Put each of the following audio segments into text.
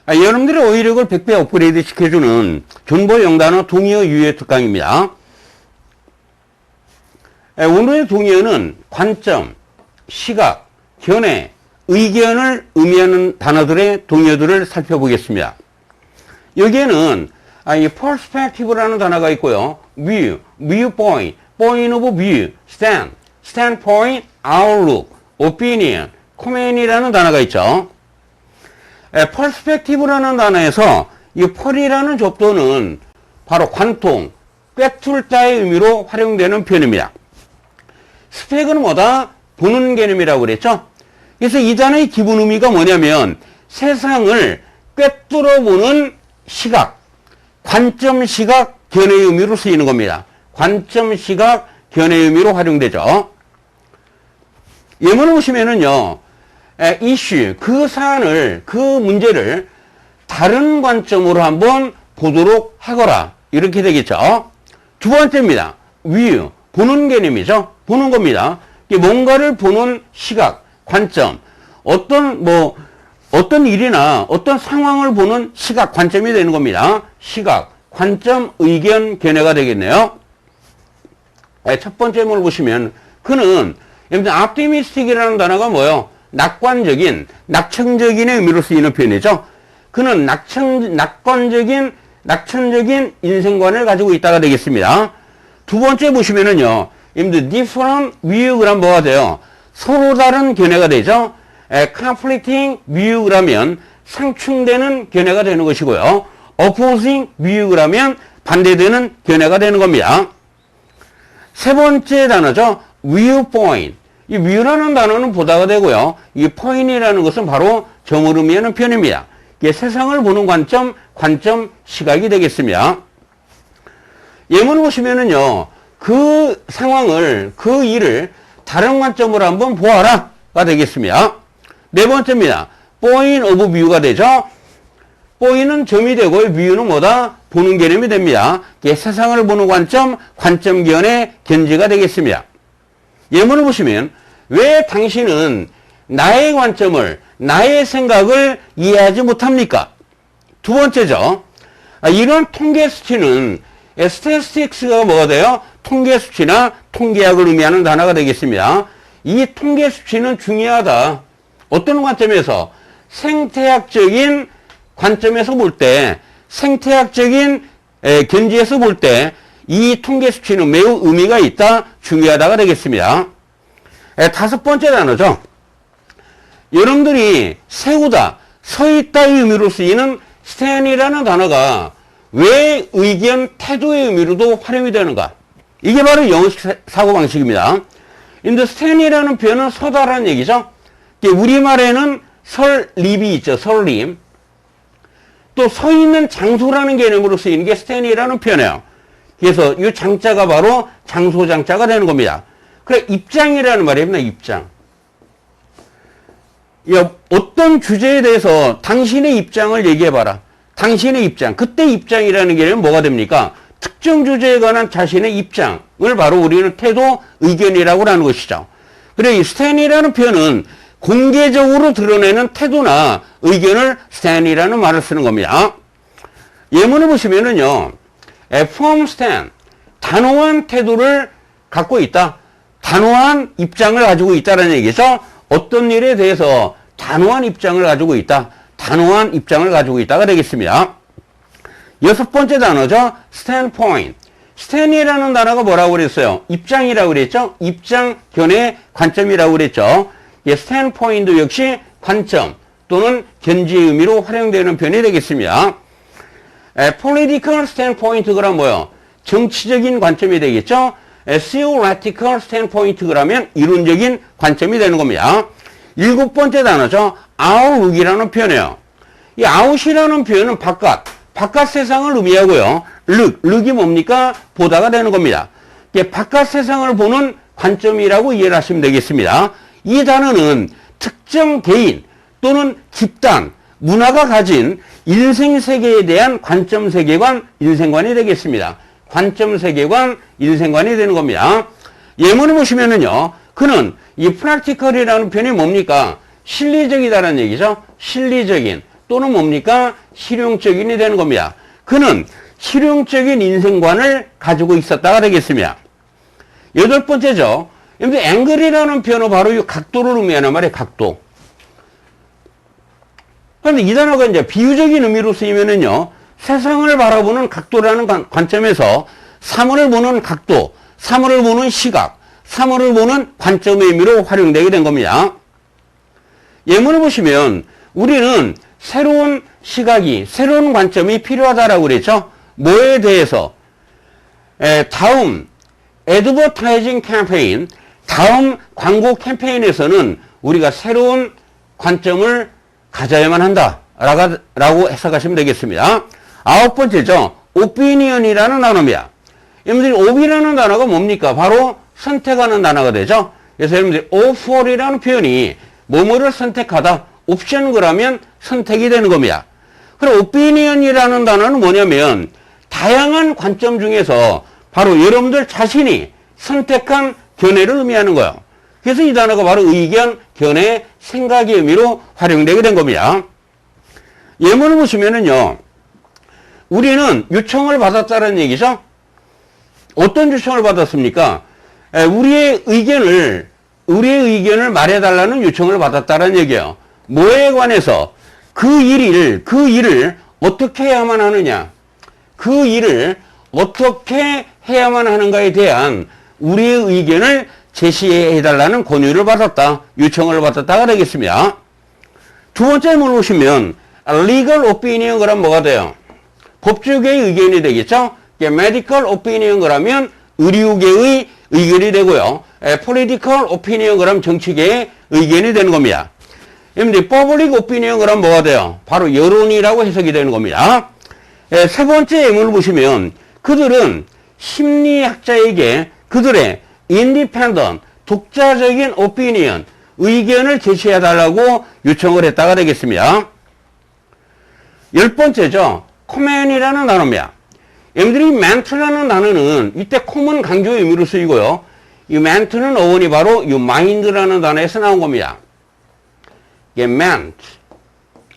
여러분들의 어휘력을 100배 업그레이드 시켜주는 존버 영단어 동의어 유효 특강입니다. 오늘의 동의어는 관점, 시각, 견해, 의견을 의미하는 단어들의 동의어들을 살펴보겠습니다. 여기에는 이 perspective라는 단어가 있고요. view, viewpoint, point of view, stand, standpoint, outlook, opinion, comment이라는 단어가 있죠. perspective라는 단어에서 이 펄이라는 접두는 바로 관통, 꿰뚫다의 의미로 활용되는 표현입니다. 스펙은 뭐다? 보는 개념이라고 그랬죠? 그래서 이 단어의 기본 의미가 뭐냐면 세상을 꿰뚫어 보는 시각, 관점, 시각, 견해의 의미로 쓰이는 겁니다. 관점, 시각, 견해의 의미로 활용되죠. 예문을 보시면은요, 이슈, 그 사안을, 그 문제를 다른 관점으로 한번 보도록 하거라. 이렇게 되겠죠. 두 번째입니다. view, 보는 개념이죠. 보는 겁니다. 뭔가를 보는 시각, 관점, 어떤 일이나 어떤 상황을 보는 시각, 관점이 되는 겁니다. 시각, 관점, 의견, 견해가 되겠네요. 첫 번째 문을 보시면, 그는, optimistic이라는 단어가 뭐예요? 낙관적인, 낙천적인의 의미로 쓰이는 표현이죠. 그는 낙천적인 인생관을 가지고 있다가 되겠습니다. 두 번째 보시면은요, different view 그러면 뭐가 돼요? 서로 다른 견해가 되죠. conflicting view 그러면 상충되는 견해가 되는 것이고요. opposing view 그러면 반대되는 견해가 되는 겁니다. 세 번째 단어죠. viewpoint. 이 view라는 단어는 보다가 되고요. 이 point이라는 것은 바로 점을 의미하는 표현입니다. 이게 세상을 보는 관점, 시각이 되겠습니다. 예문을 보시면은요, 그 상황을, 그 일을 다른 관점으로 한번 보아라가 되겠습니다. 네 번째입니다. point of view가 되죠. point은 점이 되고, view는 뭐다? 보는 개념이 됩니다. 이게 세상을 보는 관점, 견해, 견지가 되겠습니다. 예문을 보시면, 왜 당신은 나의 관점을, 나의 생각을 이해하지 못합니까? 두 번째죠. 이런 통계 수치는 statistics가 뭐가 돼요? 통계 수치나 통계학을 의미하는 단어가 되겠습니다. 이 통계 수치는 중요하다. 어떤 관점에서? 생태학적인 관점에서 볼 때, 생태학적인 견지에서 볼 때 이 통계 수치는 매우 의미가 있다, 중요하다가 되겠습니다. 다섯 번째 단어죠. 여러분들이 세우다, 서 있다의 의미로 쓰이는 stand이라는 단어가 왜 의견, 태도의 의미로도 활용이 되는가? 이게 바로 영어식 사고방식입니다. 근데 stand이라는 표현은 서다라는 얘기죠. 우리말에는 설립이 있죠. 설립. 또 서 있는 장소라는 개념으로 쓰이는 게 stand이라는 표현이에요. 그래서 이 장자가 바로 장소 장자가 되는 겁니다. 그래, 입장이라는 말입니다. 입장. 어떤 주제에 대해서 당신의 입장을 얘기해봐라. 당신의 입장. 그때 입장이라는 개념은 뭐가 됩니까? 특정 주제에 관한 자신의 입장을 바로 우리는 태도, 의견이라고 하는 것이죠. 그래, 이 stand이라는 표현은 공개적으로 드러내는 태도나 의견을 stand이라는 말을 쓰는 겁니다. 예문을 보시면은요, firm stand, 단호한 태도를 갖고 있다. 단호한 입장을 가지고 있다는 얘기죠. 어떤 일에 대해서 단호한 입장을 가지고 있다. 단호한 입장을 가지고 있다가 되겠습니다. 여섯 번째 단어죠. standpoint. stand이라는 단어가 뭐라고 그랬어요? 입장이라고 그랬죠? 입장, 견해, 관점이라고 그랬죠? standpoint도 역시 관점 또는 견지의 의미로 활용되는 표현이 되겠습니다. political standpoint 그러면 뭐요? 정치적인 관점이 되겠죠? theoretical standpoint 그러면 이론적인 관점이 되는 겁니다. 일곱 번째 단어죠. outlook이라는 표현이에요. 이 out이라는 표현은 바깥 세상을 의미하고요. look이 뭡니까? 보다가 되는 겁니다. 바깥 세상을 보는 관점이라고 이해를 하시면 되겠습니다. 이 단어는 특정 개인 또는 집단, 문화가 가진 인생 세계에 대한 관점 세계관, 인생관이 되겠습니다. 관점 세계관, 인생관이 되는 겁니다. 예문을 보시면은요, 그는 이 practical이라는 표현이 뭡니까? 실리적이다라는 얘기죠. 실리적인, 또는 뭡니까? 실용적인이 되는 겁니다. 그는 실용적인 인생관을 가지고 있었다가 되겠습니다. 여덟 번째죠. 여러분들 앵글이라는 표현은 바로 이 각도를 의미하는 말이에요. 각도. 그런데 이 단어가 이제 비유적인 의미로 쓰이면은요, 세상을 바라보는 각도라는 관점에서 사물을 보는 각도, 사물을 보는 시각, 사물을 보는 관점의 의미로 활용되게 된 겁니다. 예문을 보시면 우리는 새로운 시각이, 새로운 관점이 필요하다라고 그랬죠. 뭐에 대해서? 다음 애드버타이징 캠페인, 다음 광고 캠페인에서는 우리가 새로운 관점을 가져야만 한다 라고 해석하시면 되겠습니다. 아홉 번째죠. opinion이라는 단어입니다. 여러분들이 op이라는 단어가 뭡니까? 바로 선택하는 단어가 되죠. 그래서 여러분들이 offer이라는 표현이 뭐뭐를 선택하다, 옵션 그러면 선택이 되는 겁니다. 그럼 opinion이라는 단어는 뭐냐면 다양한 관점 중에서 바로 여러분들 자신이 선택한 견해를 의미하는 거예요. 그래서 이 단어가 바로 의견, 견해, 생각의 의미로 활용되게 된 겁니다. 예문을 보시면은요, 우리는 요청을 받았다는 얘기죠. 어떤 요청을 받았습니까? 우리의 의견을 말해달라는 요청을 받았다는 얘기예요. 뭐에 관해서? 그 일을 어떻게 해야만 하느냐? 그 일을 어떻게 해야만 하는가에 대한 우리의 의견을 제시해달라는 권유를 받았다, 요청을 받았다가 되겠습니다. 두 번째 문을 보시면 legal opinion 그러면 뭐가 돼요? 법조계의 의견이 되겠죠? medical opinion 그러면 의료계의 의견이 되고요. political opinion 그러면 정치계의 의견이 되는 겁니다. 여러분들 public opinion 그러면 뭐가 돼요? 바로 여론이라고 해석이 되는 겁니다. 세 번째 예문을 보시면 그들은 심리학자에게 그들의 independent, 독자적인 opinion, 의견을 제시해달라고 요청을 했다가 되겠습니다. 열 번째죠. common이라는 단어입니다. 여러분들이 ment라는 단어는 이때 common 강조의 의미로 쓰이고요. 이 ment는 어원이 바로 이 mind라는 단어에서 나온 겁니다. 이게 ment,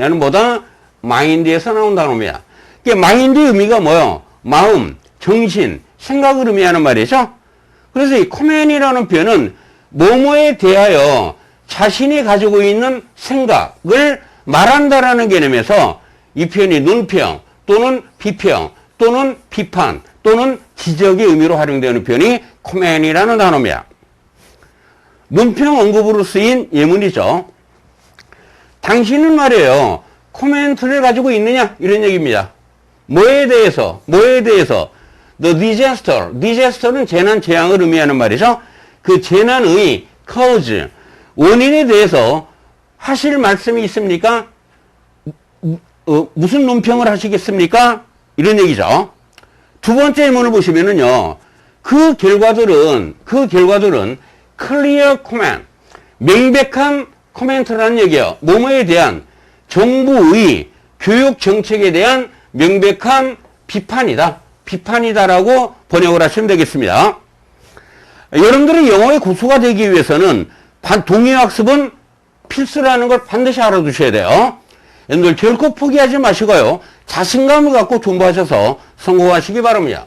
얘는 뭐다? mind에서 나온 단어입니다. 이게 mind의 의미가 뭐요? 마음, 정신, 생각을 의미하는 말이죠. 그래서 이 common이라는 표현은 뭐뭐에 대하여 자신이 가지고 있는 생각을 말한다라는 개념에서 이 표현이 논평 또는 비평 또는 비판 또는 지적의 의미로 활용되는 표현이 common이라는 단어입니다. 논평 언급으로 쓰인 예문이죠. 당신은 말이에요, 코멘트를 가지고 있느냐? 이런 얘기입니다. 뭐에 대해서? The disaster는 재난, 재앙을 의미하는 말이죠. 그 재난의 cause, 원인에 대해서 하실 말씀이 있습니까? 무슨 논평을 하시겠습니까? 이런 얘기죠. 두 번째 예문을 보시면은요, 그 결과들은 clear comment, 명백한 코멘트라는 얘기예요. 뭐뭐에 대한 정부의 교육 정책에 대한 명백한 비판이다라고 번역을 하시면 되겠습니다. 여러분들이 영어의 고수가 되기 위해서는 동의 학습은 필수라는 걸 반드시 알아두셔야 돼요. 여러분들 결코 포기하지 마시고요, 자신감을 갖고 공부하셔서 성공하시기 바랍니다.